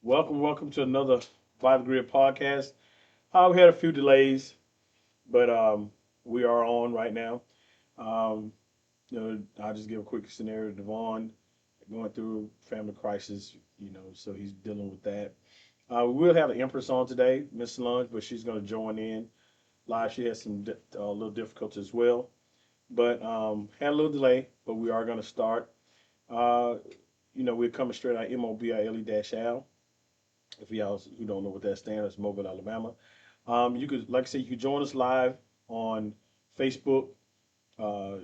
welcome to another By the Grid podcast. We had a few delays, but we are on right now. Um, I'll just give a quick scenario. Devon going through family crisis, so he's dealing with that. We will have an Empress on today, Miss Lunch, but she's going to join in live. She has some little difficulty as well, but had a little delay, but we are going to start. Uh, we're coming straight out MOBILE-Al. If y'all who don't know what that stands, it's Mobile, Alabama. You could, like I said, you could join us live on Facebook, uh,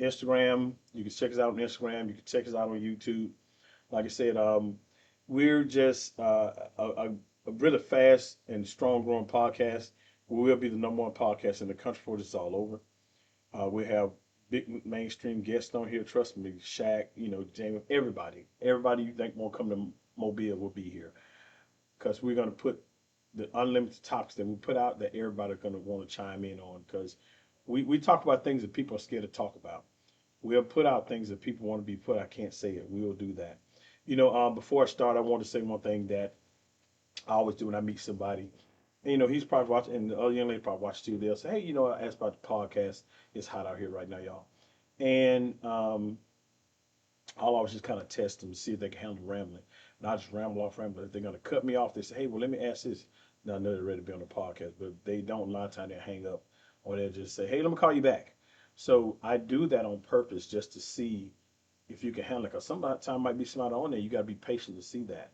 Instagram. You can check us out on Instagram. You can check us out on YouTube. Like I said, we're just a really fast and strong growing podcast. We will be the number one podcast in the country for this all over. We have big mainstream guests on here. Trust me, Shaq, Jamie, everybody you think won't come to Mobile will be here because we're going to put the unlimited topics that we put out that everybody's going to want to chime in on because we talk about things that people are scared to talk about. We'll put out things that people want to be put. I can't say it. We will do that. Before I start, I want to say one thing that I always do when I meet somebody. And, he's probably watching, and the other young lady probably watch too. They'll say, "Hey, I asked about the podcast. It's hot out here right now, y'all." And I'll always just kind of test them to see if they can handle rambling. And I just ramble off rambling. If they're going to cut me off, they say, "Hey, well, let me ask this." Now, I know they're ready to be on the podcast, but if they don't, a lot of time they hang up or they'll just say, "Hey, let me call you back." So I do that on purpose just to see if you can handle it. Because sometimes might be somebody on there. You got to be patient to see that.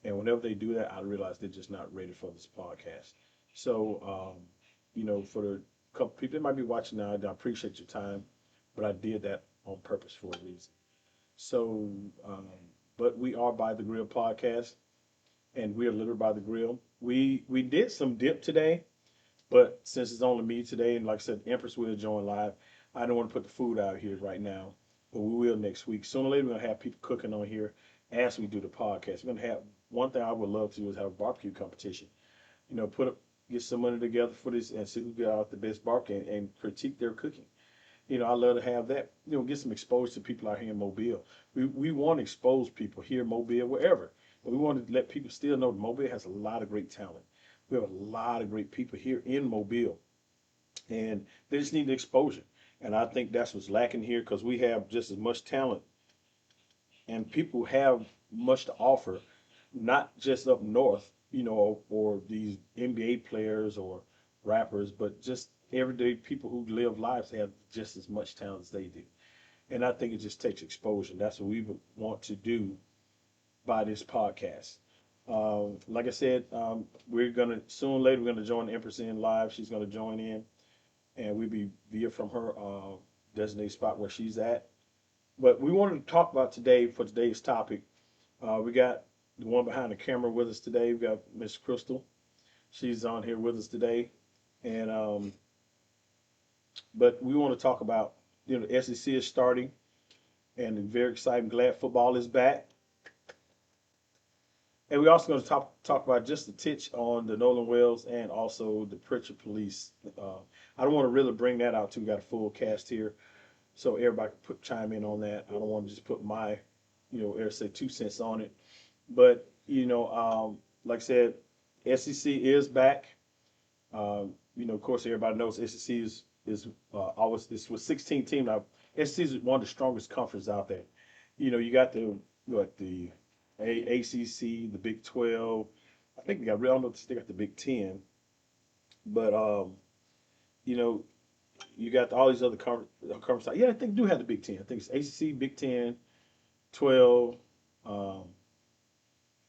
And whenever they do that, I realize they're just not ready for this podcast. So, for the couple people that might be watching now, I appreciate your time, but I did that on purpose for a reason. So, but we are By the Grill podcast, and we are literally by the grill. We did some dip today, but since it's only me today, and like I said, Empress will join live. I don't want to put the food out here right now, but we will next week. Sooner or later, we're gonna have people cooking on here as we do the podcast. We're gonna have one thing I would love to do is have a barbecue competition. Put up get some money together for this and see who get out the best barbecue and critique their cooking. I love to have that. Get some exposure to people out here in Mobile. We want to expose people here in Mobile, wherever. But we want to let people still know that Mobile has a lot of great talent. We have a lot of great people here in Mobile, and they just need the exposure. And I think that's what's lacking here because we have just as much talent, and people have much to offer, not just up north, or these NBA players or rappers, but just everyday people who live lives have just as much talent as they do. And I think it just takes exposure. That's what we would want to do by this podcast. Like I said, we're gonna soon or later we're gonna join Empress in live. She's gonna join in, and we'll be via from her designated spot where she's at. But we wanted to talk about today for today's topic. We got the one behind the camera with us today. We got Miss Crystal. She's on here with us today, and but we want to talk about the SEC is starting, and very exciting. Glad football is back. And we're also going to talk about just a titch on the Nolan Wells and also the Pritchard Police. I don't want to really bring that out too. We got a full cast here, so everybody can chime in on that. I don't want to just put my, say 2 cents on it. But like I said, SEC is back. Of course, everybody knows SEC is always this was 16 team now. SEC is one of the strongest conferences out there. You got the ACC, the Big 12. I think they got. I don't know if they got the Big 10, but you know, you got all these other conferences. Yeah, I think they do have the Big 10. I think it's ACC, Big 10, 12. Um,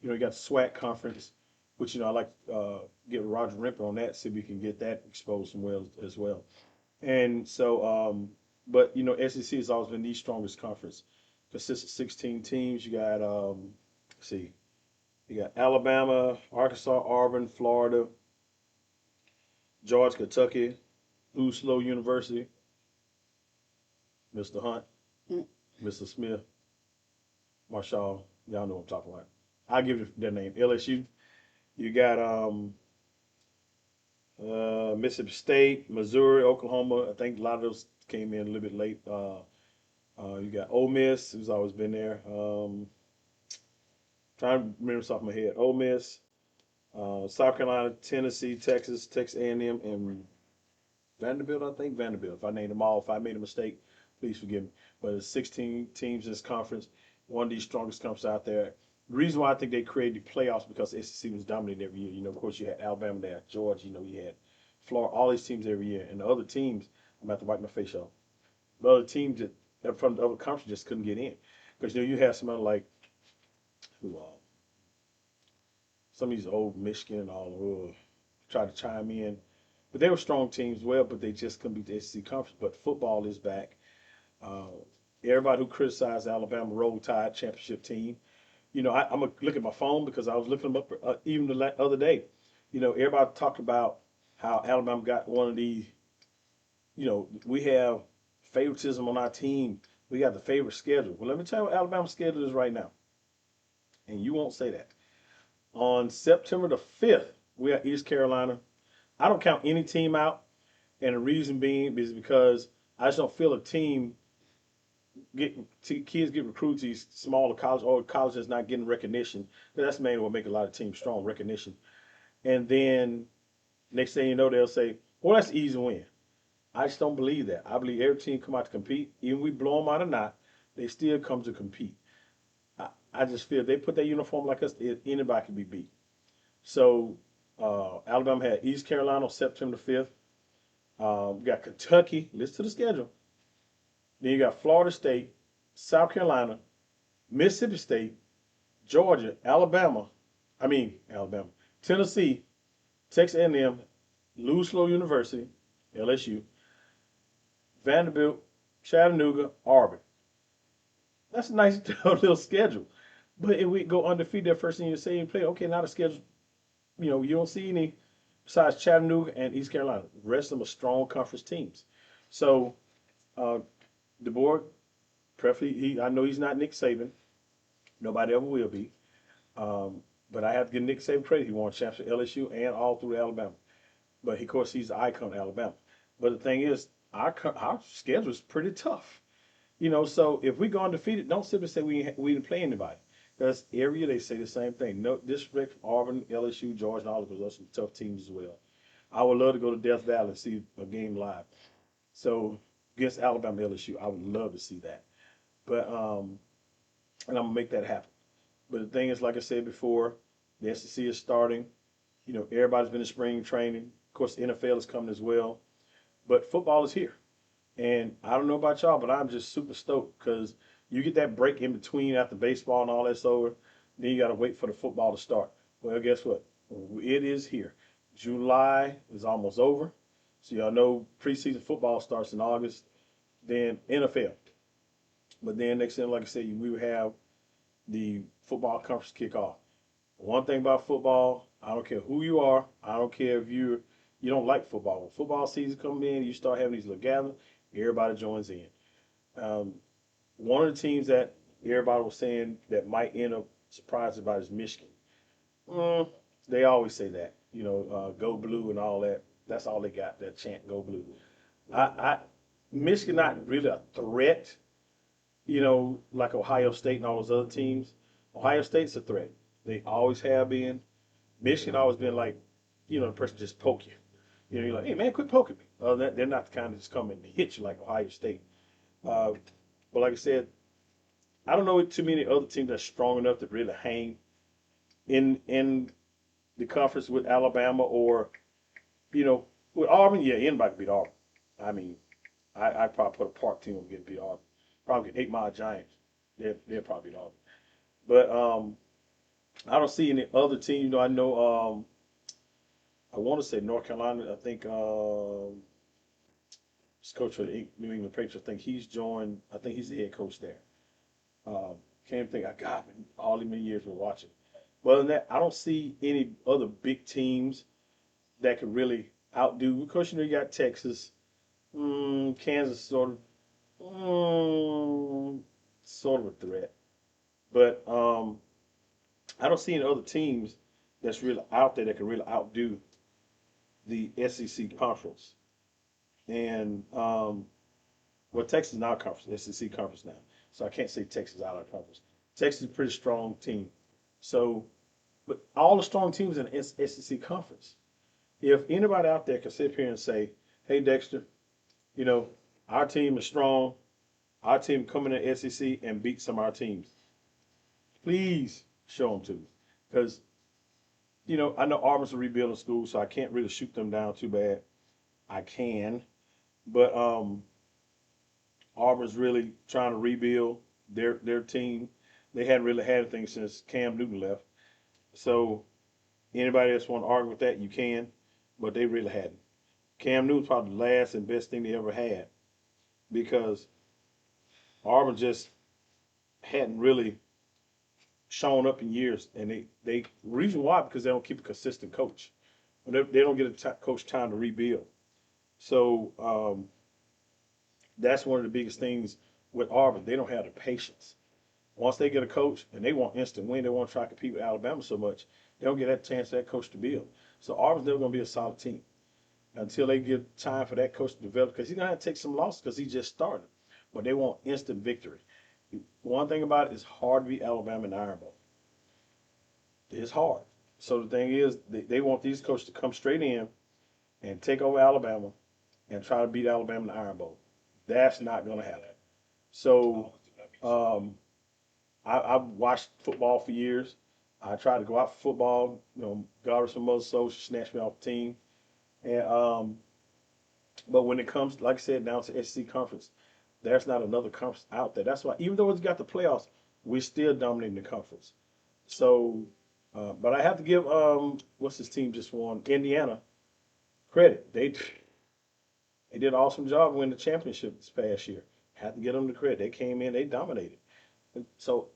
you got the SWAC conference, which I like get Roger Rimper on that, see if we can get that exposed some well as well. And so, but SEC has always been the strongest conference. Consists of 16 teams. You got let's see, you got Alabama, Arkansas, Auburn, Florida, Georgia, Kentucky, Slow University, Mr. Hunt, Mr. Smith, Marshall. Y'all know what I'm talking about. I'll give you their name. LSU. You got Mississippi State, Missouri, Oklahoma. I think a lot of those came in a little bit late. You got Ole Miss, who's always been there. Trying to remember this off my head. Ole Miss, South Carolina, Tennessee, Texas, Texas A&M, and Vanderbilt. I think Vanderbilt. If I named them all, if I made a mistake, please forgive me. But it's 16 teams in this conference. One of these strongest conferences out there. The reason why I think they created the playoffs because the SEC was dominating every year. Of course, you had Alabama there, Georgia. You had Florida. All these teams every year, and the other teams. I'm about to wipe my face off. The other teams that from the other conference just couldn't get in because you have somebody like who some of these old Michigan and all who tried to chime in. But they were strong teams as well, but they just couldn't beat the SEC conference. But football is back. Uh, Everybody who criticized Alabama Roll Tide championship team, I'm gonna look at my phone because I was looking them up even the other day. Everybody talked about how Alabama got one of these. We have favoritism on our team. We got the favorite schedule. Well, let me tell you what Alabama's schedule is right now, and you won't say that. On September the 5th, we are East Carolina. I don't count any team out, and the reason being is because I just don't feel a team kids get recruited to these smaller colleges or colleges not getting recognition. That's mainly what make a lot of teams strong, recognition. And then next thing you know, they'll say, "Well, that's an easy win." I just don't believe that. I believe every team come out to compete, even if we blow them out or not, they still come to compete. I just feel they put their uniform like us, anybody can be beat. So Alabama had East Carolina on September 5th. We got Kentucky. Listen to the schedule. Then you got Florida State, South Carolina, Mississippi State, Georgia, Alabama, Tennessee, Texas A&M, Louis Slow University, LSU, Vanderbilt, Chattanooga, Auburn. That's a nice little schedule. But if we go undefeated that first thing you say you play, okay, now the schedule, you don't see any besides Chattanooga and East Carolina. The rest of them are strong conference teams. So uh, DeBoer, preferably, I know he's not Nick Saban. Nobody ever will be. But I have to give Nick Saban credit. He won championships at LSU and all through Alabama. But of course, he's the icon of Alabama. But the thing is, our schedule is pretty tough. So if we go undefeated, don't simply say we didn't play anybody. Because every year they say the same thing. No disrespect from Auburn, LSU, Georgia, and all of those. Those are some tough teams as well. I would love to go to Death Valley and see a game live. So against Alabama, LSU, I would love to see that. But and I'm gonna make that happen. But the thing is, like I said before, the SEC is starting. Everybody's been in spring training. Of course, the NFL is coming as well. But football is here. And I don't know about y'all, but I'm just super stoked because you get that break in between after baseball and all that's over. Then you got to wait for the football to start. Well, guess what? It is here. July is almost over. So y'all know preseason football starts in August. Then NFL. But then next thing, like I said, we will have the football conference kickoff. One thing about football, I don't care who you are. I don't care if you don't like football. When football season comes in, you start having these little gatherings. Everybody joins in. Um, One of the teams that everybody was saying that might end up surprised about is Michigan. Mm, they always say that, go blue and all that. That's all they got, that chant, go blue. I Michigan not really a threat, like Ohio State and all those other teams. Ohio State's a threat. They always have been. Michigan always been like, the person just poke you. You're like, hey man, quit poking me. They're not the kind that just come and hit you like Ohio State. Uh, but like I said, I don't know too many other teams that's strong enough to really hang in the conference with Alabama or with Auburn. Yeah, anybody can beat Auburn. I mean, I probably put a park team on get beat Auburn. Probably get 8 Mile Giants. They're probably beat Auburn. But I don't see any other team. I know. I want to say North Carolina. I think coach for the New England Patriots. I think he's joined. I think he's the head coach there. Can't think. I got all these many years we're watching. But other than that, I don't see any other big teams that could really outdo. Of course, you got Texas, Kansas, sort of a threat. But I don't see any other teams that's really out there that can really outdo the SEC conference. And Texas is not conference, SEC conference now. So I can't say Texas out of the conference. Texas is a pretty strong team. So, but all the strong teams in the SEC conference. If anybody out there can sit here and say, "Hey, Dexter, you know, our team is strong. Our team coming in the SEC and beat some of our teams," please show them to me, because I know Auburn's a rebuilding school, so I can't really shoot them down too bad. I can, but Auburn's really trying to rebuild their team. They hadn't really had anything since Cam Newton left. So anybody that's want to argue with that, you can, but they really hadn't. Cam Newton's probably the last and best thing they ever had, because Auburn just hadn't really shown up in years, and they reason why, because they don't keep a consistent coach. They don't get a coach time to rebuild. So that's one of the biggest things with Auburn. They don't have the patience. Once they get a coach and they want instant win, they want to try to compete with Alabama so much, they don't get that chance for that coach to build. So Auburn's never going to be a solid team until they give time for that coach to develop, because he's going to have to take some losses because he just started. But they want instant victory. One thing about it is hard to beat Alabama in the Iron Bowl. It's hard. So the thing is, they want these coaches to come straight in and take over Alabama and try to beat Alabama in the Iron Bowl. That's not going to happen. So um, I've watched football for years. I tried to go out for football, regardless of mother soul, she snatched me off the team. And but when it comes, like I said, down to SEC conference, there's not another conference out there. That's why, even though it's got the playoffs, we're still dominating the conference. So, but I have to give what's his team just won, Indiana, credit. They did an awesome job winning the championship this past year. Have to give them the credit. They came in, they dominated. And so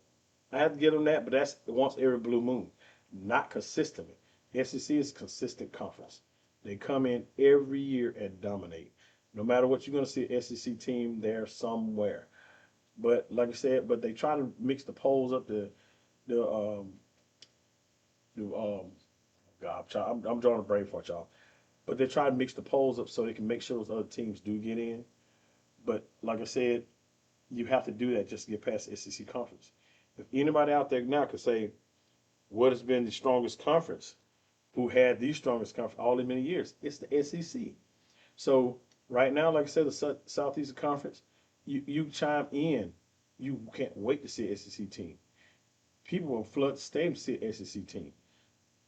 I have to give them that, but that's once every blue moon, not consistently. SEC is a consistent conference. They come in every year and dominate. No matter what, you're going to see an SEC team there somewhere. But like I said, but they try to mix the polls up. The God, I'm drawing a brain for y'all. But they try to mix the polls up so they can make sure those other teams do get in. But like I said, you have to do that just to get past the SEC conference. If anybody out there now could say what has been the strongest conference, who had the strongest conference all in many years, it's the SEC. So right now, like I said, the Southeastern Conference, you chime in, you can't wait to see an SEC team. People will flood the stadium to see an SEC team.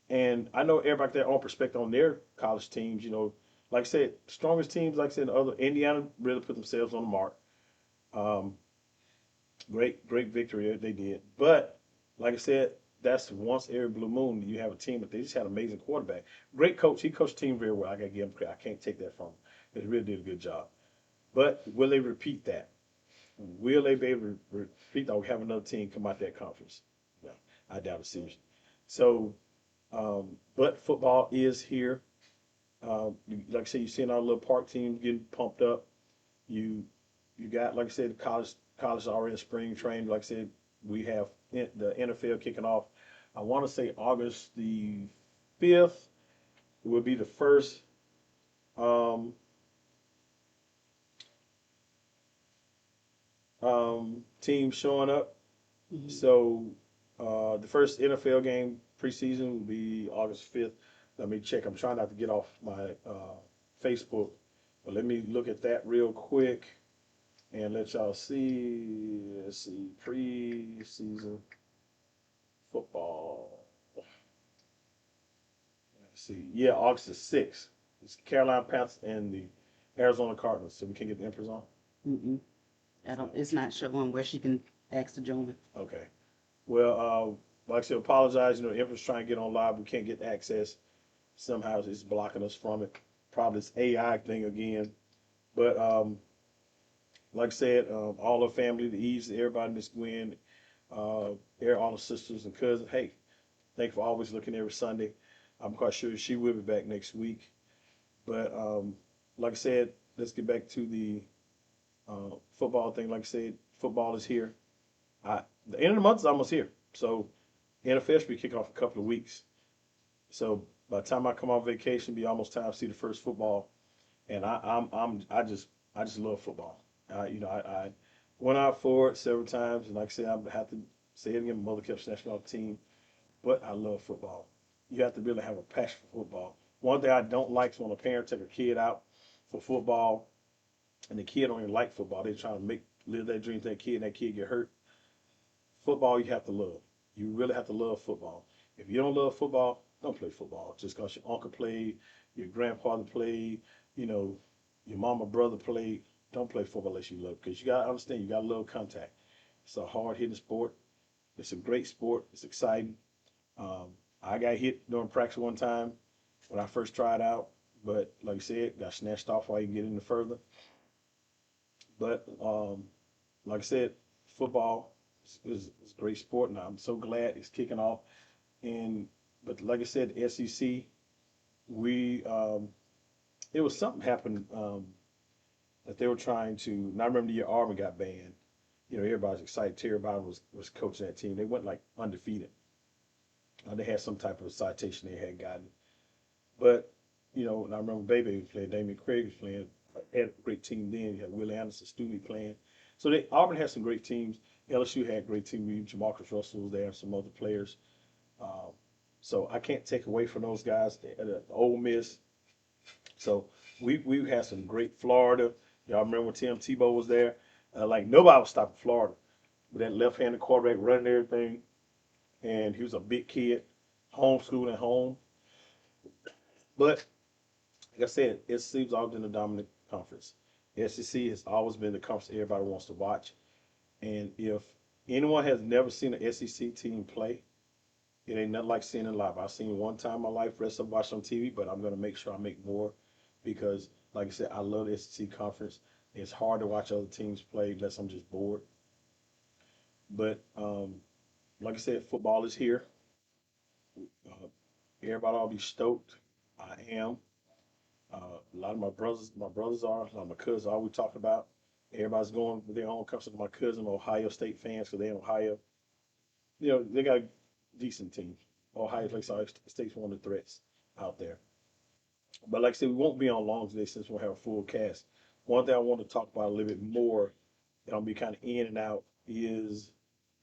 And I know everybody got their own perspective on their college teams. Like I said, strongest teams, like I said, the other Indiana really put themselves on the mark. Um, great victory they did. But like I said, that's once every blue moon you have a team, but they just had an amazing quarterback. Great coach. He coached the team very well. I gotta give him credit. I can't take that from him. They really did a good job. But will they repeat that? Will they be able to repeat that? We have another team come out that conference. No, I doubt it seriously. So, but football is here. Like I said, you're seeing our little park team getting pumped up. You you got, like I said, college already in spring training. Like I said, we have the NFL kicking off. I want to say August the 5th will be the first um, team showing up. Hmm. So the first NFL game preseason will be August 5th. Let me check. I'm trying not to get off my Facebook, but let me look at that real quick and let y'all see. Let's see, preseason football. Let's see. Yeah, August the 6th. It's Carolina Panthers and the Arizona Cardinals. So we can get the Emperors on. Mm-mm. I don't. It's not showing where she can ask to join. Okay. Well, like I said, apologize. Emperors trying to get on live. We can't get access. Somehow it's blocking us from it. Probably this AI thing again. But like I said, all the family, the Eves, everybody, Miss Gwen, all the sisters and cousins. Hey, thank you for always looking every Sunday. I'm quite sure she will be back next week. But like I said, let's get back to the football thing. Like I said, football is here. The end of the month is almost here. So NFL should be kicking off in a couple of weeks. So by the time I come off vacation, it'll be almost time to see the first football. And I just love football. I went out for it several times, and like I said, I have to say it again. My mother kept snatching off the team. but I love football. You have to really have a passion for football. One thing I don't like is when a parent take a kid out for football and the kid don't even like football. They trying to make live that dream to that kid and that kid get hurt. Football you have to love. You really have to love football. If you don't love football, don't play football. Just because your uncle played, your grandfather played, you know, your mama, brother played, don't play football unless you love it. Because you got to understand, you got to love contact. It's a hard hitting sport. It's a great sport. It's exciting. Um, I got hit during practice one time when I first tried out, but like I said, got snatched off while you get any further. But like I said, football is a great sport, and I'm so glad it's kicking off. And but like I said, the SEC, we it was something happened that they were trying to. And I remember the year Auburn got banned. You know, everybody was excited. Terry Bowden was coaching that team. They went like undefeated. They had some type of citation they had gotten. But you know, and I remember Baby was playing. Damian Craig was playing. Had a great team then. You had Willie Anderson, Stewie playing. So Auburn had some great teams. LSU had a great team. Jamarcus Russell was there, and some other players. Um, so I can't take away from those guys. Ole Miss. So we had some great Florida. Y'all remember when Tim Tebow was there? Like nobody was stopping Florida. With that left-handed quarterback running everything, and he was a big kid, homeschooling at home. But like I said, SEC's always been the dominant conference. The SEC has always been the conference everybody wants to watch. And if anyone has never seen an SEC team play, it ain't nothing like seeing it live. I've seen one time in my life, rest of watch on TV, but I'm gonna make sure I make more because, like I said, I love the SEC conference. It's hard to watch other teams play unless I'm just bored. But like I said, football is here. Uh, Everybody ought to be stoked. I am. A lot of my brothers are, a lot of my cousins are. We talked about. Everybody's going with their own country. My cousin, Ohio State fans, because they're in Ohio. You know, they got a decent team. Ohio State's one of the threats out there. But like I said, we won't be on long today since we'll have a full cast. One thing I want to talk about a little bit more, and I'll be kind of in and out, is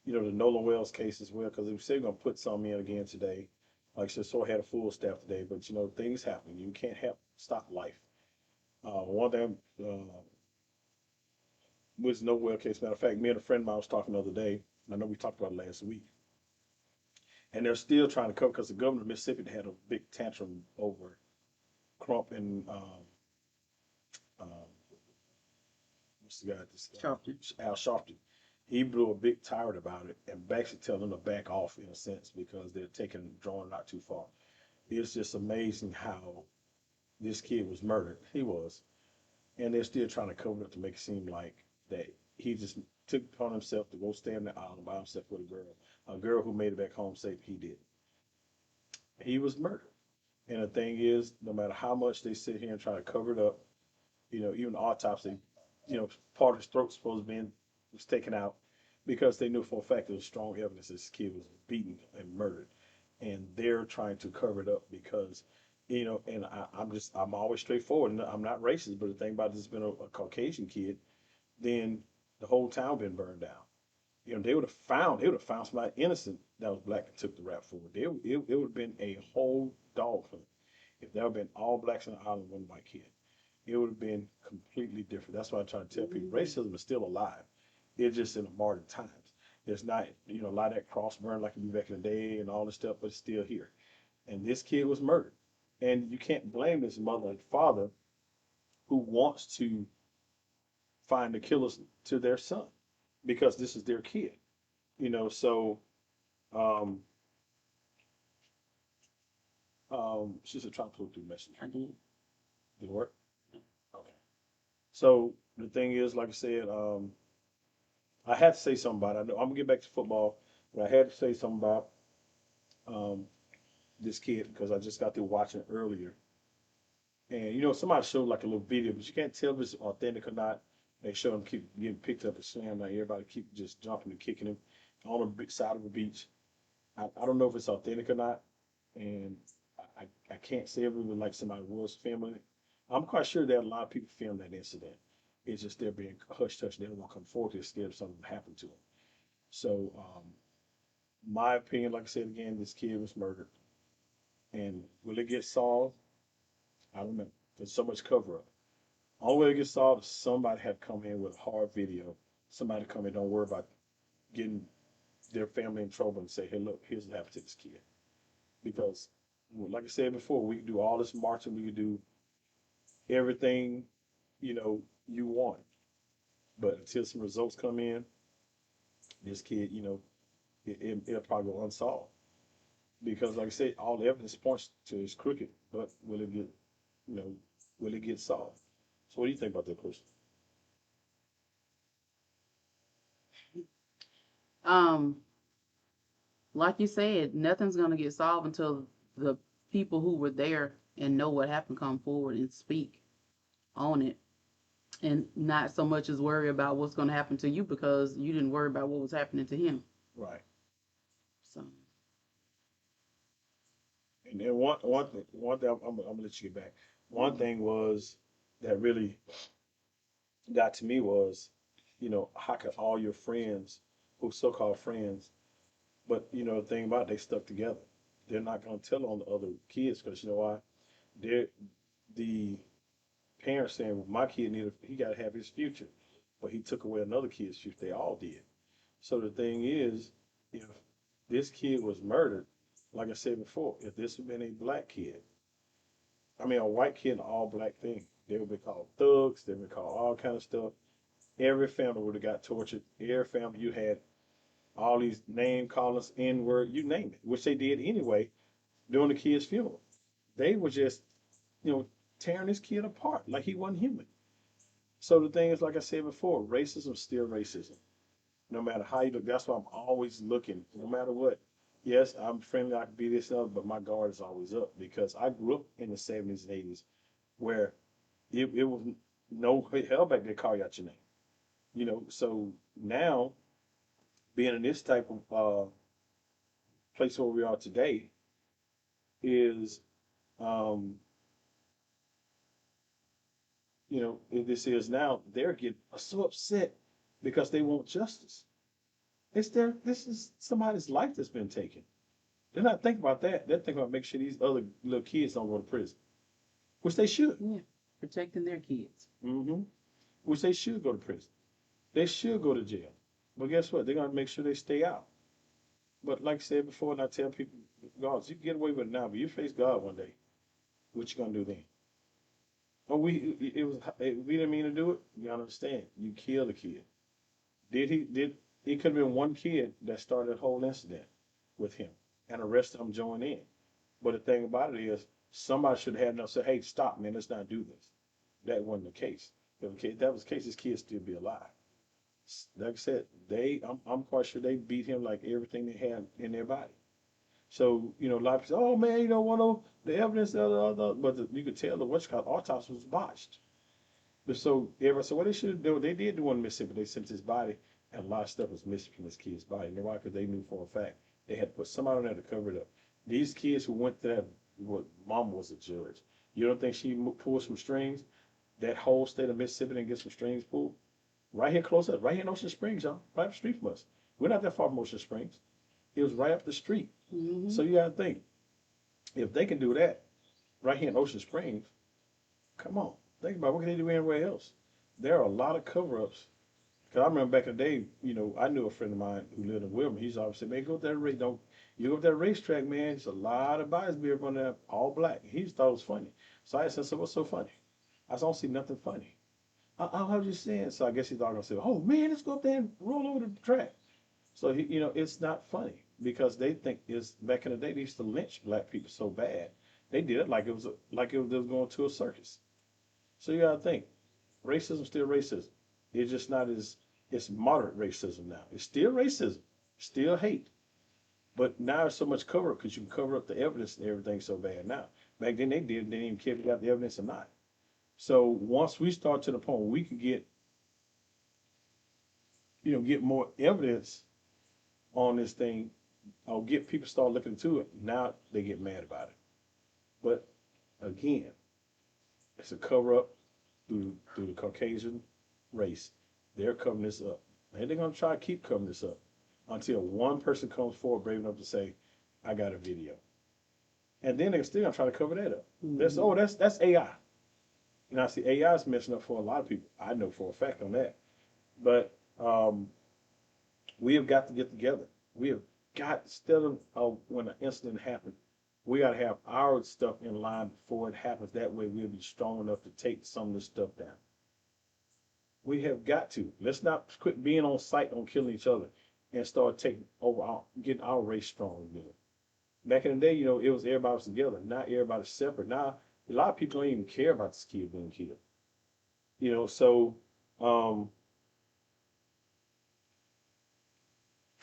the Nolan Wells case as well, because we said we're gonna put some in again today. Like I said, so I had a full staff today, but things happen. You can't help stop life. One thing was no well case. Matter of fact, me and a friend of mine was talking the other day. And I know we talked about it last week, and they're still trying to cover because the governor of Mississippi had a big tantrum over Crump and um, what's the guy? This Sharpton. Al Sharpton. He blew a big tire about it and basically telling them to back off in a sense because they're drawing it not too far. It's just amazing how this kid was murdered. He was, and they're still trying to cover it up to make it seem like that he just took it upon himself to go stay on the island by himself with a girl who made it back home safe. He did. He was murdered. And the thing is, no matter how much they sit here and try to cover it up, even the autopsy, part of his throat supposed to be was taken out because they knew for a fact there was strong evidence this kid was beaten and murdered, and they're trying to cover it up because, and I'm always straightforward, and I'm not racist, but the thing about this been a Caucasian kid, then the whole town been burned down. They would have found somebody innocent that was black and took the rap for it. It would have been a whole dog hunt if there had been all blacks in the island, one white kid. It would have been completely different. That's why I try to tell people racism is still alive. It's just in the modern times. It's not, a lot of that cross burn like it be back in the day and all this stuff, but it's still here. And this kid was murdered. And you can't blame this mother and father who wants to find the killers to their son because this is their kid. So um she's a trying to put through messenger. I did. Did it work? Okay. So the thing is, like I said, I had to say something about it. I know I'm gonna get back to football, but I had to say something about um, this kid because I just got through watching it earlier. And somebody showed like a little video, but you can't tell if it's authentic or not. They show him keep getting picked up and slammed. Like everybody keep just jumping and kicking him on the side of the beach. I don't know if it's authentic or not, and I can't say if it was like somebody was filming it. I'm quite sure that a lot of people filmed that incident. It's just they're being hush hush. They don't want to come forward. They're scared of something to happen to them. So My opinion, like I said again, this kid was murdered. And will it get solved? I don't know. There's so much cover up. Only way it gets solved is somebody had come in with hard video. Somebody come in, don't worry about getting their family in trouble and say, hey, look, here's what happened to this kid. Because, well, like I said before, we can do all this marching, we can do everything, you want. But until some results come in, this kid, it'll probably go unsolved. Because, like I said, all the evidence points to is crooked. But you know, will it get solved? So, what do you think about that, Chris? Um, like you said, nothing's gonna get solved until the people who were there and know what happened come forward and speak on it, and not so much as worry about what's gonna happen to you because you didn't worry about what was happening to him. Right. So, And then one thing I'm gonna let you get back. One thing was that really got to me was, how could all your friends, who so-called friends, but the thing about it, they stuck together. They're not gonna tell on the other kids because you know why? They're the parents saying, well, my kid he got to have his future, but he took away another kid's future. They all did. So the thing is, if this kid was murdered, like I said before, if this had been a black kid, I mean a white kid in an all black thing, they would be called thugs. They would be called all kind of stuff. Every family would have got tortured. Every family you had all these name callings, N word, you name it, which they did anyway during the kid's funeral. They were just, you know, tearing this kid apart like he wasn't human. So the thing is, like I said before, racism is still racism. No matter how you look, that's why I'm always looking, no matter what. Yes, I'm friendly, I can be this and other, but my guard is always up because I grew up in the 70s and 80s where it was no hell back there call you out your name. So now being in this type of place where we are today is, um, this is now they're getting so upset because they want justice. This is somebody's life that's been taken. They're not thinking about that. They're thinking about making sure these other little kids don't go to prison, which they should. yeah, protecting their kids. hmm Which they should go to prison. They should go to jail. But guess what? They're gonna make sure they stay out. But like I said before, and I tell people, God, you can get away with it now, but you face God one day. What you gonna do then? Oh, we didn't mean to do it. You understand? You killed a kid. Did it could have been one kid that started the whole incident with him, and the rest of them joined in. But the thing about it is, somebody should have had enough to say, "Hey, stop, man, let's not do this." That wasn't the case. If that was the case, his kid still be alive. Like I said, I'm quite sure they beat him like everything they had in their body. So, a lot of people say, oh man, you don't want to, the evidence, but you could tell the what's called autopsy was botched. But so everybody said, what they should do, they did do one in Mississippi, they sent his body, and a lot of stuff was missing from this kid's body. You know why? Because they knew for a fact they had to put somebody on there to cover it up. These kids who went to that, what, mom was a judge. You don't think she pulled some strings? That whole state of Mississippi didn't get some strings pulled? Right here close up, right here in Ocean Springs, y'all. Right up the street from us. We're not that far from Ocean Springs. It was right up the street. Hmm. So you gotta think, if they can do that right here in Ocean Springs, come on. Think about what can they do anywhere else. There are a lot of cover-ups. Cause I remember back in the day, I knew a friend of mine who lived in Wilmington. He's always said, "Man, go to that race. Don't you go to that racetrack, man? There's a lot of bodies be up on there, all black." He just thought it was funny. So I said, "So what's so funny?" I said, "I don't see nothing funny." How you saying? So I guess he thought I was gonna say, "Oh man, let's go up there and roll over the track." So it's not funny because they think it's back in the day they used to lynch black people so bad. They did it they was going to a circus. So you gotta think, racism still racism. It's just not as it's moderate racism now. It's still racism, still hate. But now it's so much cover up because you can cover up the evidence and everything so bad now. Back then they didn't even care if you got the evidence or not. So once we start to the point where we can get more evidence on this thing, or get people start looking into it, now they get mad about it. But again, it's a cover up through the Caucasian race. They're covering this up. And they're gonna try to keep covering this up until one person comes forward brave enough to say, I got a video. And then they're still gonna try to cover that up. That's Mm-hmm. oh, that's AI. And I see AI is messing up for a lot of people. I know for a fact on that. But we have got to get together. We have got instead of when an incident happens, we got to have our stuff in line before it happens. That way, we'll be strong enough to take some of this stuff down. We have got to. Let's not quit being on site on killing each other and start taking over getting our race strong again. Back in the day, it was everybody was together. Now everybody's separate. Now a lot of people don't even care about this kid being killed. So um,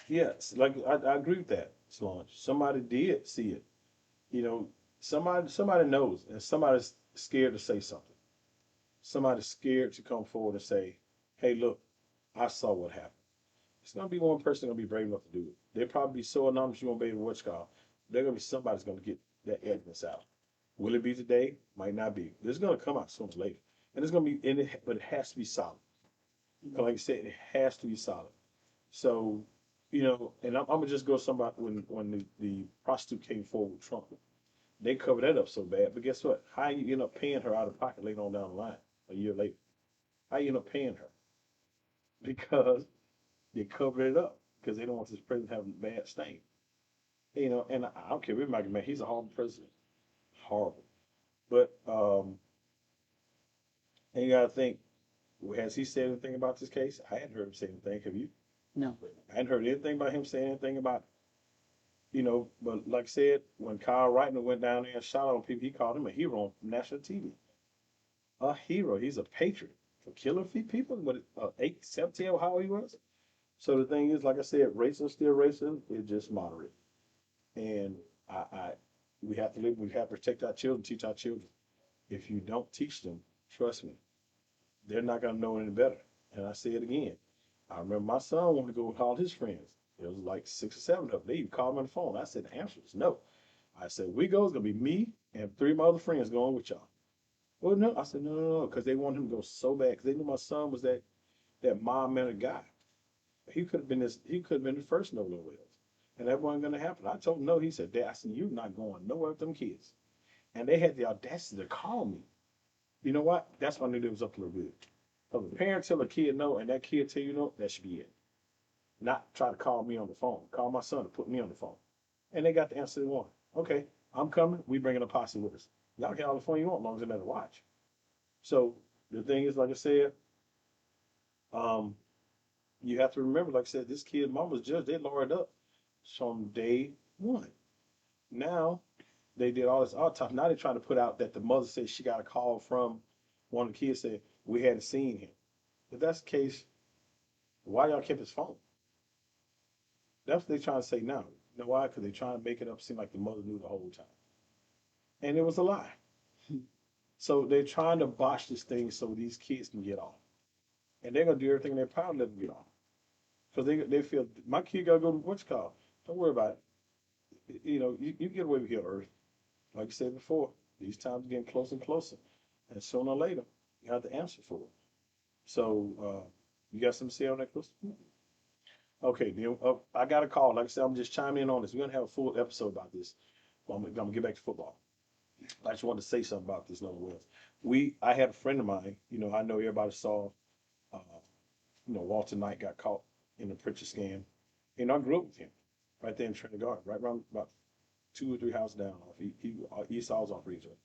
yes, like I agree with that, Solange. Somebody did see it. You know, somebody knows, and somebody's scared to say something. Somebody's scared to come forward and say, "Hey, look, I saw what happened." It's gonna be one person gonna be brave enough to do it. They'll probably be so anonymous you won't be able to watch call. They're gonna be somebody's gonna get that evidence out. Will it be today? Might not be. It's gonna come out sooner or later, and it's gonna be in it, but it has to be solid. 'Cause like I said, it has to be solid. So, and I'm gonna just go somebody when the prostitute came forward with Trump, they covered that up so bad. But guess what? How you end up paying her out of pocket later on down the line, a year later? How you end up paying her? Because they covered it up because they don't want this president having a bad stain. And I don't care. We might man, he's a horrible president, horrible. But and you gotta think, has he said anything about this case? I hadn't heard him say anything. Have you? No. I hadn't heard anything about him saying anything about but like I said, when Kyle Reitman went down there and shot on people, he called him a hero on national TV. A hero. He's a patriot for killing people. What, 8, 17, how he was? So the thing is, like I said, racism still racism. It's just moderate. And I we have to live, we have to protect our children, teach our children. If you don't teach them, trust me, they're not gonna know any better. And I say it again. I remember my son wanted to go with all his friends. It was like 6 or 7 of them. They even called me on the phone. I said the answer is no. I said, we go, it's gonna be me and 3 of my other friends going with y'all. Well, no, I said no, no, no, because they wanted him to go so bad because they knew my son was that mild mannered guy. He could have been this. He could have been the first Nolo Wells, and that wasn't gonna happen. I told him no. He said, "Dad, I said you're not going nowhere with them kids." And they had the audacity to call me. You know what? That's when I knew they was up to the good. So the parent tell a kid no, and that kid tell you no, that should be it. Not try to call me on the phone. Call my son to put me on the phone. And they got the answer they want. Okay, I'm coming. We bringing a posse with us. Y'all get all the phone you want, as long as they let it watch. So the thing is, like I said, um, you have to remember, like I said, this kid, mom was judge. They lowered up from day one. Now they did all this autopsy. Now they're trying to put out that the mother said she got a call from one of the kids said we hadn't seen him. If that's the case, why y'all kept his phone? That's what they're trying to say now. You know why? Because they're trying to make it up seem like the mother knew the whole time. And it was a lie. So they're trying to botch this thing so these kids can get off. And they're gonna do everything in their power to let them get off. Because they feel my kid gotta go to what's called. Don't worry about it. You get away with your earth. Like I said before, these times are getting closer and closer. And sooner or later, you have to answer for it. So you got something to say on that, Chris? Okay, then I got a call. Like I said, I'm just chiming in on this. We're gonna have a full episode about this. I'm gonna get back to football. I just wanted to say something about this, Little Wells. I had a friend of mine. I know everybody saw. Uh, Walter Knight got caught in the picture scam. I grew up with him right there in Trinity Garden, right around about 2 or 3 houses down off. East Falls off Ridgeway.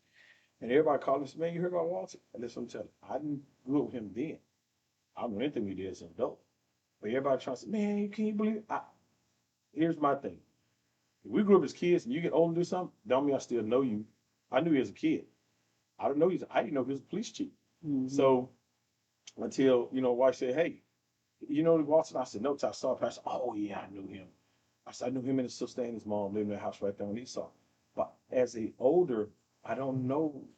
And everybody called me and said, "Man, you heard about Walter?" And that's what I'm telling you. I didn't grew up with him then. I don't know anything we did as an adult. But everybody trying to say, "Man, you can't believe it." Here's my thing. If we grew up as kids and you get old and do something, don't mean I still know you. I knew you as a kid. I didn't know he was a police chief. Mm-hmm. So until, wife said, "Hey, you know Walter?" I said, "No, till I saw him." I said, "Oh yeah, I knew him." I said, "I knew him and his sister and his mom lived in the house right there on Esau." But as a older, I don't know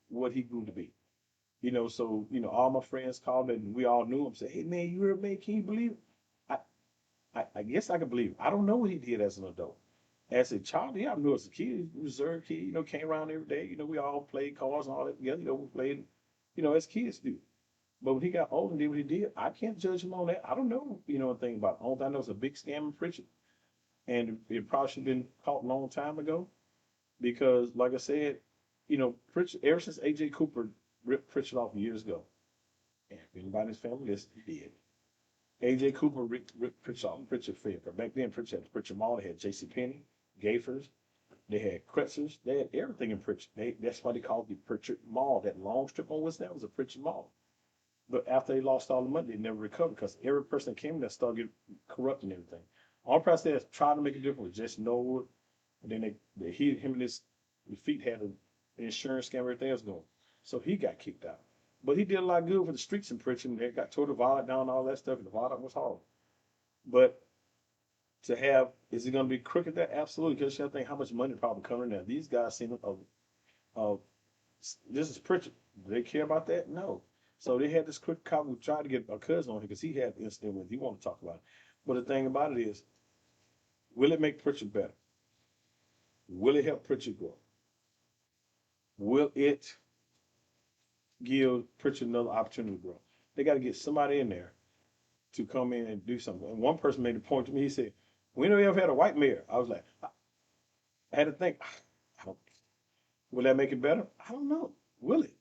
what he grew to be. So all my friends called and we all knew him. Say, "Hey man, you heard me? Can you believe it?" I, I guess I can believe it. I don't know what he did as an adult. As a child, yeah, I knew as a kid, reserved kid, came around every day. We all played cards and all that together. We played, as kids do. But when he got old and did what he did, I can't judge him on that. I don't know, anything about it. All I know is a big scam in Pritchard, and it probably should have been caught a long time ago because, like I said, Pritchard, ever since AJ Cooper ripped Pritchard off years ago, and if anybody in his family listen, he did. AJ Cooper ripped Pritchard off. Pritchard failed. But back then, Pritchard had the Pritchard Mall. They had J.C. Penney, Gafers, they had Kretzers, they had everything in Pritchard. That's why they called it the Pritchard Mall. That long strip on West End was a Pritchard Mall. But after they lost all the money, they never recovered because every person that came in there started getting corrupt and everything. All price is trying to make a difference with Jesse Norwood. And then him and his feet had an insurance scam, everything else going. So he got kicked out. But he did a lot of good for the streets in Pritchard. And they got total violent down, all that stuff. And the violent was horrible. But is it going to be crooked there? Absolutely. Because you have to think how much money probably coming in there. These guys seem of this is Pritchard. Do they care about that? No. So they had this quick cop who tried to get a cousin on here because he had an incident with. He wanted to talk about it. But the thing about it is, will it make Pritchard better? Will it help Pritchard grow? Will it give Pritchard another opportunity to grow? They got to get somebody in there to come in and do something. And one person made a point to me. He said, "We never ever had a white mayor." I was like, I had to think. Will that make it better? I don't know. Will it?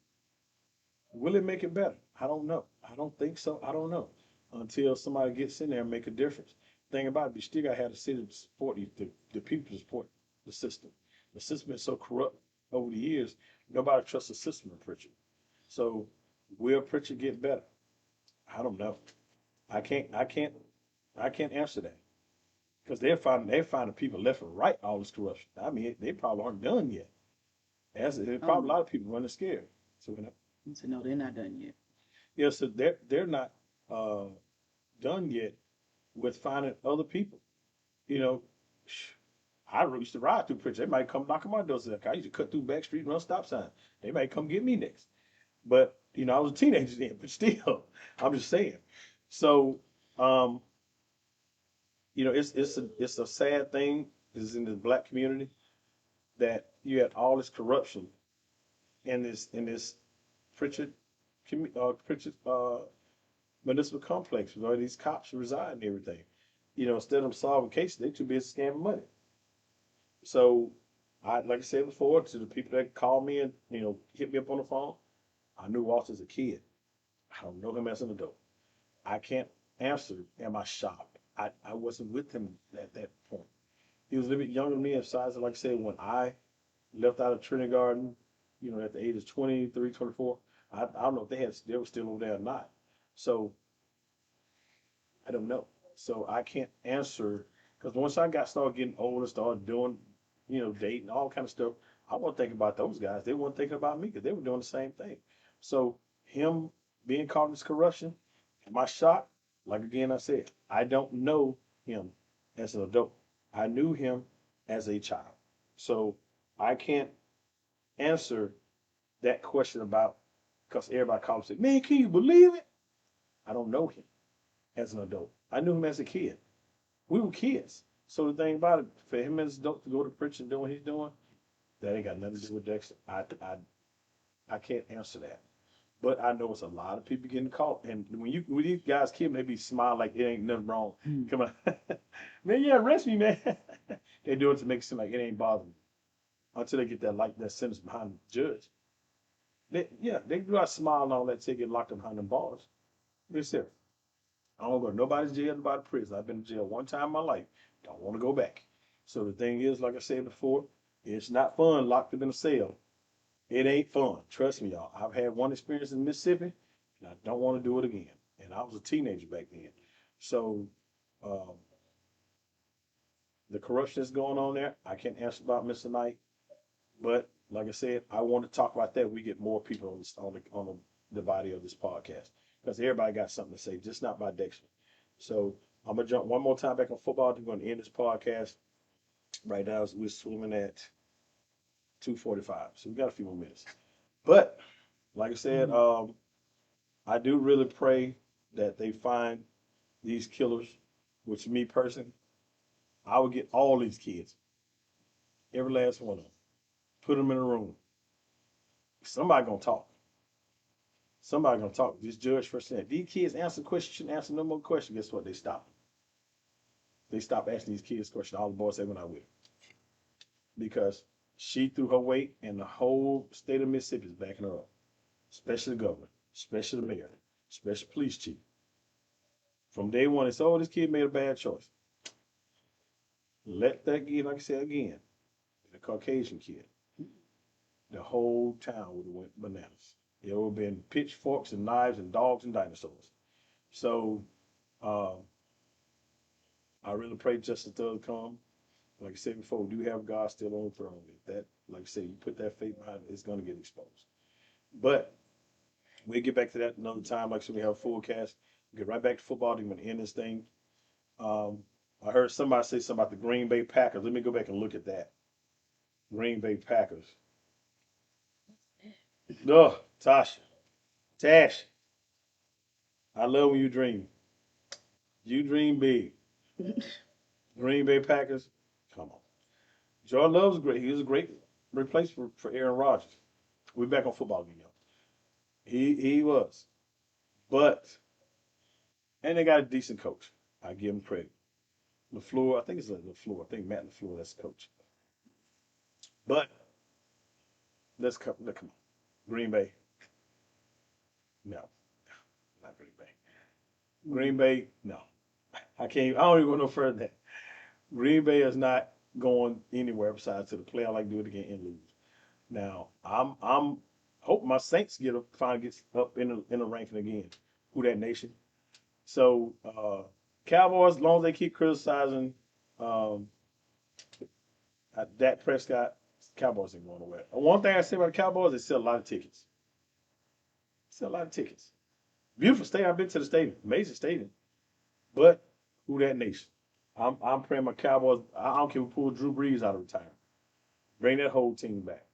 Will it make it better? I don't know. I don't think so. I don't know. Until somebody gets in there and make a difference. Thing about it, you still gotta have the city to support the people to support the system. The system is so corrupt over the years, nobody trusts the system in Pritchard. So will Pritchard get better? I don't know. I can't I can't I can't answer that. Because they're finding people left and right all this corruption. I mean, they probably aren't done yet. There's probably a lot of people running scared. So So no, they're not done yet. yeah, so they're not uh, done yet with finding other people. You know, I used to ride through Pritchard. They might come knock on my door. Like, I used to cut through back street and run stop sign. They might come get me next. But I was a teenager then. But still, I'm just saying. So, um, it's a sad thing. Is in the black community that you had all this corruption in this Pritchard Pritchard municipal complex where these cops reside and everything. Instead of them solving cases, they too busy scamming money. So, like I said before, to the people that call me and hit me up on the phone, I knew Walter as a kid. I don't know him as an adult. I can't answer. Am I shocked? I wasn't with him at that point. He was a little bit younger than me, besides, like I said, when I left out of Trinity Garden, at the age of 23, 24. I don't know if they were still over there or not. So I don't know. So I can't answer because once I got started getting older, started doing, dating, all kind of stuff, I wasn't thinking about those guys. They weren't thinking about me because they were doing the same thing. So him being caught in this corruption, am I shocked? Like again, I said, I don't know him as an adult. I knew him as a child. So I can't answer that question about because everybody calls and say, "Man, can you believe it?" I don't know him as an adult. I knew him as a kid. We were kids. So the thing about it, for him as an adult to go to Pritchard and do what he's doing, that ain't got nothing to do with Dexter. I can't answer that. But I know it's a lot of people getting caught. And when these guys kill me, they be smiling like it ain't nothing wrong. Come on. Man, yeah, arrest me, man. They do it to make it seem like it ain't bothering me. Until they get that sentence behind the judge. They do not smile and all that till they get locked up behind them bars. Listen, I don't go to nobody's jail, nobody's prison. I've been to jail one time in my life. Don't want to go back. So the thing is, like I said before, it's not fun locked up in a cell. It ain't fun. Trust me, y'all. I've had one experience in Mississippi, and I don't want to do it again. And I was a teenager back then. So um, the corruption that's going on there, I can't answer about Mr. Knight. But like I said, I want to talk about that. We get more people on the body of this podcast because everybody got something to say, just not by Dexter. So I'm gonna jump one more time back on football. We're going to end this podcast right now. We're swimming at 2:45, so we got a few more minutes. But like I said, I do really pray that they find these killers. Which me personally, I would get all these kids, every last one of them, put them in a room. Somebody gonna talk. Somebody gonna talk. This judge first thing. These kids answer questions, shouldn't answer no more questions. Guess what? They stop. They stop asking these kids questions. All the boys say when I with because she threw her weight and the whole state of Mississippi is backing her up, especially the governor, especially the mayor, especially police chief. From day one, it's oh this kid made a bad choice. Let that kid, like I said again, the Caucasian kid, the whole town would have went bananas. There would have been pitchforks and knives and dogs and dinosaurs. So um, I really pray justice does come. Like I said before, we do have God still on the throne. If that, like I said, you put that faith behind it, it's going to get exposed. But we'll get back to that another time. Like I said, we have a full cast. We'll get right back to football. We're going to end this thing. Um, I heard somebody say something about the Green Bay Packers. Let me go back and look at that. Green Bay Packers. Oh, Tasha. Tash. I love when you dream. You dream big. Green Bay Packers. Come on. Jordan Love's great. He was a great replacement for Aaron Rodgers. We're back on football again, y'all. He was. But and they got a decent coach. I give him credit. LaFleur, I think it's LaFleur. I think Matt LaFleur, that's the coach. But come on. Green Bay. No, not Green Bay. Green Bay, no. I don't even go no further than that. Green Bay is not going anywhere besides to the playoff like do it again and lose. Now, I'm hoping my Saints finally gets up in the ranking again. Who that nation? So Cowboys, as long as they keep criticizing um, Dak Prescott, Cowboys ain't going nowhere. One thing I say about the Cowboys, they sell a lot of tickets. Sell a lot of tickets. Beautiful stadium. I've been to the stadium. Amazing stadium. But who that nation? I'm praying my Cowboys. I don't care who pull Drew Brees out of retirement. Bring that whole team back.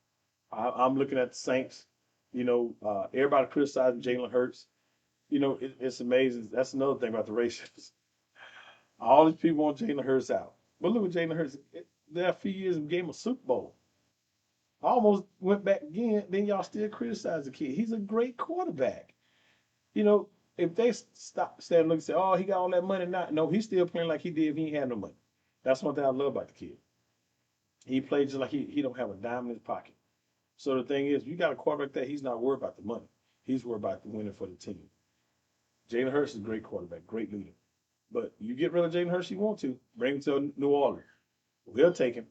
I'm looking at the Saints. Everybody criticizing Jalen Hurts. It's amazing. That's another thing about the racists. All these people want Jalen Hurts out. But look at Jalen Hurts. There a few years and gave him a Super Bowl. I almost went back again. Then y'all still criticize the kid. He's a great quarterback. You know, if they stop standing looking and say, "Oh, he got all that money," not no, he's still playing like he did if he ain't had no money. That's one thing I love about the kid. He played just like he don't have a dime in his pocket. So the thing is, you got a quarterback that he's not worried about the money. He's worried about the winning for the team. Jalen Hurts is a great quarterback, great leader. But you get rid of Jalen Hurts, you want to bring him to New Orleans. We'll take him.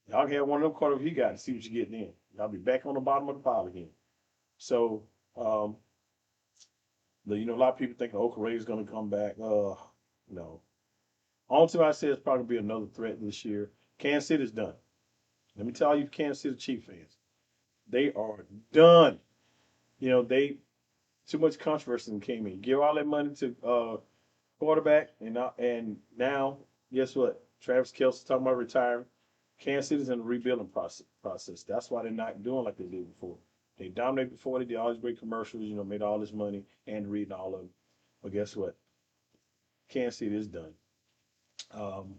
Y'all can have one of them quarterbacks he got and see what you're getting in. Y'all be back on the bottom of the pile again. So, a lot of people think Oakland Raiders is going to come back. No. Only thing I say is probably be another threat this year. Kansas City's done. Let me tell you, Kansas City Chiefs fans, they are done. They too much controversy came in. Give all that money to quarterback, and now guess what? Travis Kelce talking about retiring. Kansas City's in the rebuilding process. That's why they're not doing like they did before. They dominated before. They did all these great commercials. Made all this money and reading all of them. But guess what? Kansas City is done. Um,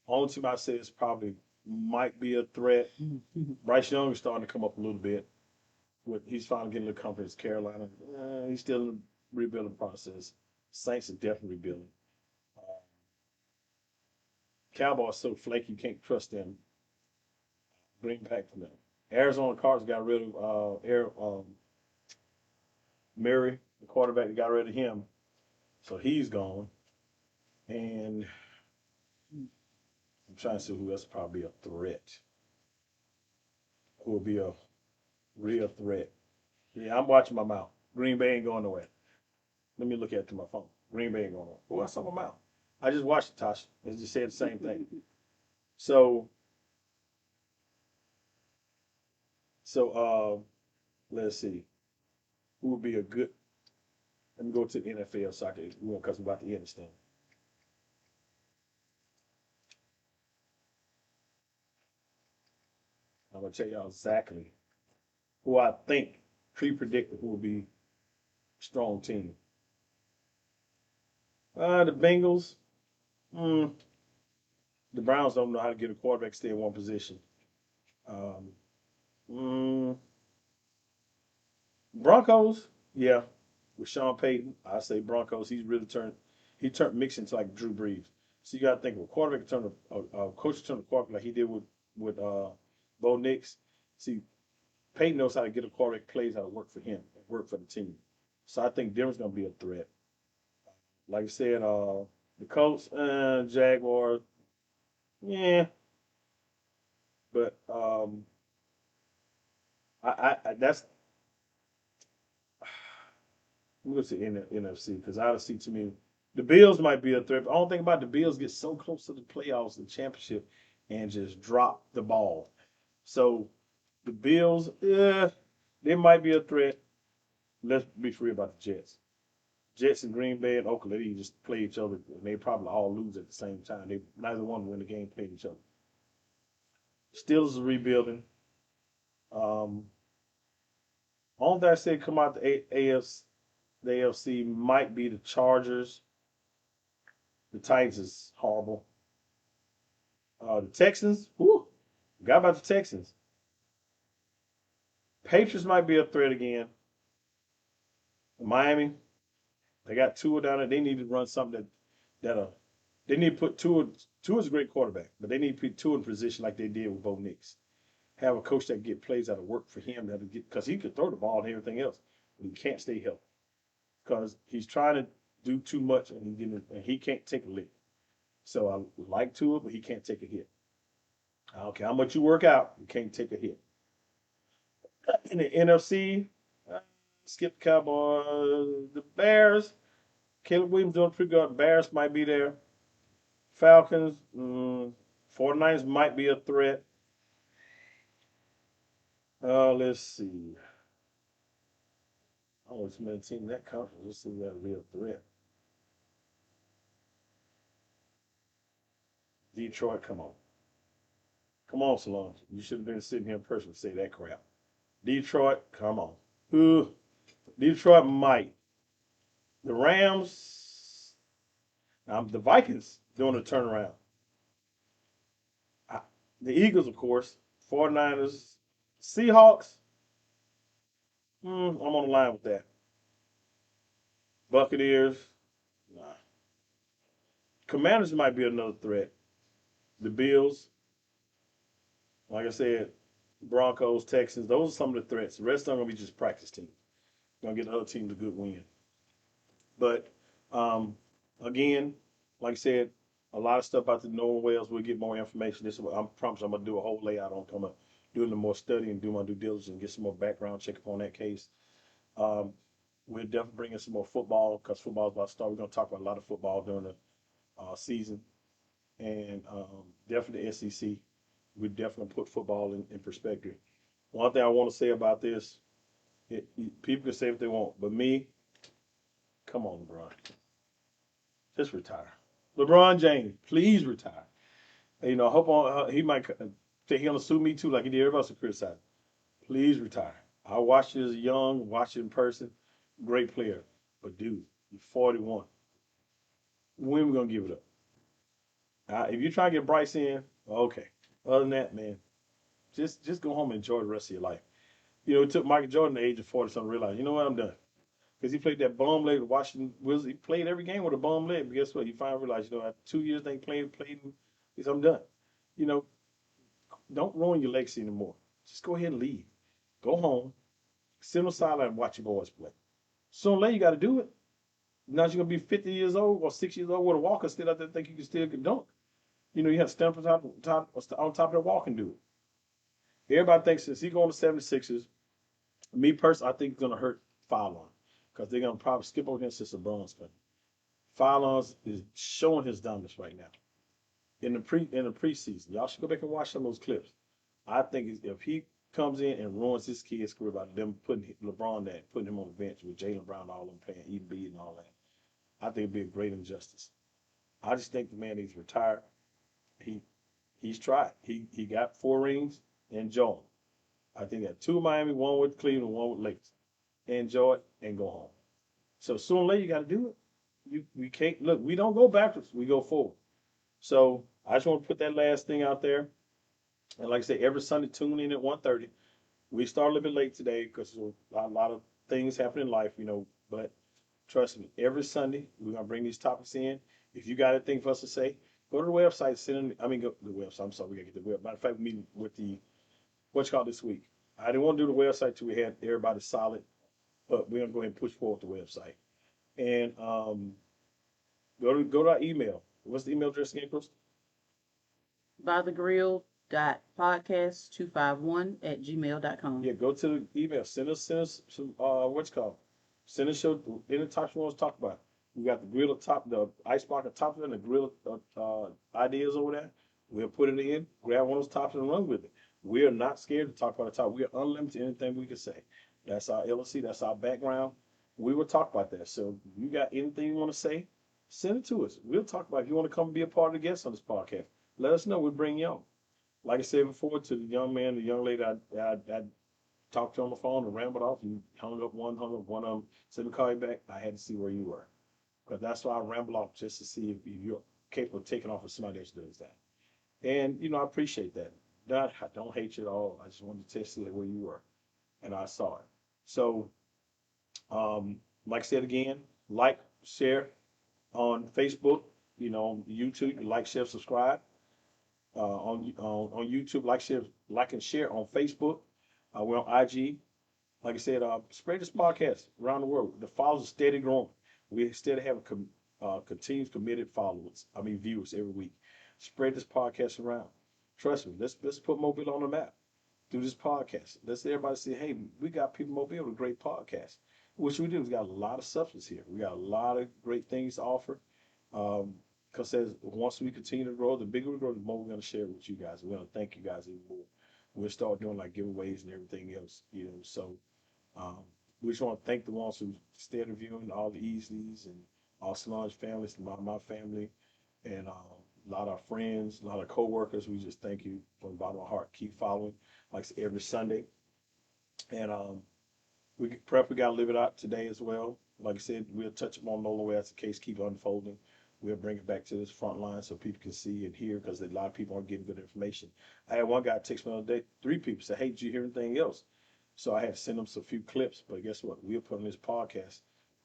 Only team I say is probably might be a threat. Bryce Young is starting to come up a little bit. He's finally getting a little confidence. Carolina, he's still in the rebuilding process. Saints are definitely rebuilding. Uh, Cowboys so flaky you can't trust them. Bring back from them. Arizona Cardinals got rid of Murray, the quarterback. They got rid of him, so he's gone. And I'm trying to see who else would probably be a threat. Who will be a real threat? Yeah, I'm watching my mouth. Green Bay ain't going nowhere. Let me look at it to my phone. Green Bay ain't going nowhere. Oh, I saw my mouth. I just watched it, Tasha. It just said the same thing. So, so let's see. Who would be a good? Let me go to the NFL so I can, because we're about to end this thing. I'm gonna tell y'all exactly who I think pre-predicted who will be a strong team. The Bengals. Mm, the Browns don't know how to get a quarterback stay in one position. Um, mm, Broncos. Yeah, with Sean Payton, I say Broncos. He turned Mixon into like Drew Brees. So you got to think of a quarterback turn a coach turn a quarterback like he did with Bo Nix. See, Payton knows how to get a quarterback plays how to work for him and work for the team. So I think Denver's going to be a threat. Like I said, the Colts, Jaguars, yeah, but that's I'm going to say NFC because I don't see too many. The Bills might be a threat. But I don't think about the Bills get so close to the playoffs and championship and just drop the ball. So the Bills, they might be a threat. Let's be free about the Jets. Jets and Green Bay and Oakland, they just play each other, and they probably all lose at the same time. They neither one win the game playing each other. Steelers are rebuilding. Um, Only thing I said come out the AFC might be the Chargers. The Titans is horrible. The Texans, whoo, forgot about the Texans. Patriots might be a threat again. Miami, they got Tua down there. They need to run something that they need to put Tua. Tua's a great quarterback, but they need to put Tua in position like they did with Bo Nix. Have a coach that get plays that'll work for him that'll get because he could throw the ball and everything else, but he can't stay healthy because he's trying to do too much and he can't take a lick. So I like Tua, but he can't take a hit. I don't care how much you work out, you can't take a hit. In the NFC, uh, skip the Cowboys, the Bears. Caleb Williams doing pretty good. Bears might be there. Falcons, 49ers might be a threat. Let's see. I don't know too many teams in that conference. Let's see if that a real threat. Detroit, come on. Come on, Solange. You should have been sitting here in person to say that crap. Detroit, come on. Ooh, Detroit might. The Rams, the Vikings doing a turnaround. I, the Eagles, of course. 49ers. Seahawks, I'm on the line with that. Buccaneers, nah. Commanders might be another threat. The Bills, like I said, Broncos, Texans, those are some of the threats. The rest of them are going to be just practice teams. Going to get the other teams a good win. But um, again, like I said, a lot of stuff about the Northern Wales. We'll get more information. This is what I promise I'm gonna do a whole layout on. I'm gonna do a little more study and do my due diligence and get some more background check upon that case. Um, we'll definitely bring in some more football because football is about to start. We're gonna talk about a lot of football during the season and definitely the SEC. We definitely put football in perspective. One thing I want to say about this, people can say what they want, but me, come on, LeBron, just retire. LeBron James, please retire. You know, I hope he might think he's gonna sue me too, like he did everybody else to criticize. Please retire. I watched you as a young, watched you in person, great player. But dude, you're 41. When we gonna give it up? If you're trying to get Bryce in, okay. Other than that, man, just go home and enjoy the rest of your life. You know, it took Michael Jordan the age of 40 something to realize, you know what, I'm done. Because he played that bum leg with Washington Wizards. He played every game with a bum leg. But guess what? You finally realize, you know, after 2 years they played, he said, I'm done. You know, don't ruin your legacy anymore. Just go ahead and leave. Go home, sit on the sideline and watch your boys play. Sooner or later, you got to do it. Now you're going to be 50 years old or 6 years old with a walker still out there think you can still dunk. You know, you have to stand on top of the walk and do it. Everybody thinks since he going to 76ers, me personally, I think it's going to hurt Fallon because they're going to probably skip over him since LeBron's coming. Fallon is showing his dominance right now in the preseason. Y'all should go back and watch some of those clips. I think if he comes in and ruins his kid's career by them putting LeBron there, putting him on the bench with Jaylen Brown, all them playing, Embiid and all that, I think it'd be a great injustice. I just think the man needs to retire. He he's tried. He got 4 rings. Enjoy 'em. I think that 2 with Miami, one with Cleveland, one with Lakers. Enjoy it and go home. So sooner or later you got to do it. We can't look. We don't go backwards. We go forward. So I just want to put that last thing out there. And like I said, every Sunday tune in at 1:30. We started a little bit late today because a lot of things happen in life, but trust me, every Sunday we're gonna bring these topics in. If you got anything for us to say, go to the website, go to the website. I'm sorry, we gotta get the web. Matter of fact, we're meeting with the what's called this week. I didn't want to do the website till we had everybody solid, but we're gonna go ahead and push forward the website. And go to our email. What's the email address again, Chris? By the grill dot podcast251@gmail.com. Yeah, go to the email. Send us some what's it called. Send us your any topics you want to talk about. We got the grill top, the ice block on top of it, and the grill ideas over there. We'll put it in, grab one of those topics and run with it. We are not scared to talk about the top. We are unlimited anything we can say. That's our LLC. That's our background. We will talk about that. So if you got anything you want to say, send it to us. We'll talk about it. If you want to come and be a part of the guests on this podcast, let us know. We'll bring you on. Like I said before, to the young man, the young lady I talked to on the phone and rambled off and hung up one of them, said to call you back. I had to see where you were. Because that's why I ramble off just to see if you're capable of taking off with somebody else does that. And, I appreciate that. I don't hate you at all. I just wanted to test you where you were. And I saw it. So, like I said again, like, share on Facebook, on YouTube, like, share, subscribe. On YouTube, like and share on Facebook. We're on IG. Like I said, spread this podcast around the world. The followers are steady growing. We steady have continuous committed followers. I mean viewers every week. Spread this podcast around. Trust me. Let's put Mobile on the map through this podcast. Let's everybody say, hey, we got people Mobile with a great podcast. Which we do. We got a lot of substance here. We got a lot of great things to offer. Because as once we continue to grow, the bigger we grow, the more we're going to share with you guys. We're going to thank you guys even more. We'll start doing like giveaways and everything else, So um, we just want to thank the ones who stay interviewing, all the Easleys and all Solange families, my family, and a lot of our friends, a lot of coworkers. We just thank you from the bottom of our heart. Keep following, like I said, every Sunday. And we got to live it out today as well. Like I said, we'll touch upon Nolan way as the case keep unfolding. We'll bring it back to this front line so people can see and hear because a lot of people aren't getting good information. I had one guy text me the other day, 3 people said, hey, did you hear anything else? So I had to send them some few clips, but guess what? We'll put on this podcast.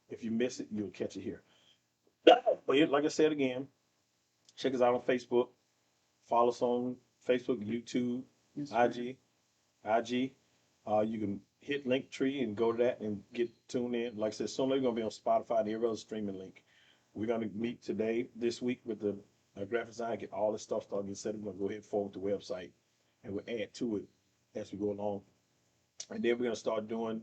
If you miss it, you'll catch it here. But like I said again, check us out on Facebook. Follow us on Facebook, YouTube, Yes, IG. You can hit Linktree and go to that and get tuned in. Like I said, soon we're going to be on Spotify and every other streaming link. We're going to meet this week with the graphic design, get all this stuff started and set up. We're going to go ahead and forward the website and we'll add to it as we go along. And then we're going to start doing,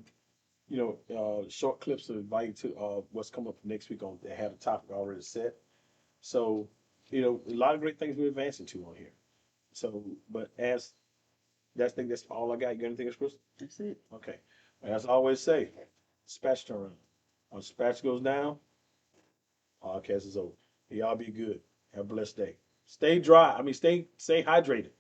short clips to invite you to what's coming up next week on. They have a topic already set. So, a lot of great things we're advancing to on here. So, but I think that's all I got. You got anything else, Chris? That's it. Okay. As I always say, dispatch turn around. When dispatch goes down, podcast is over. Y'all be good. Have a blessed day. Stay dry. Stay hydrated.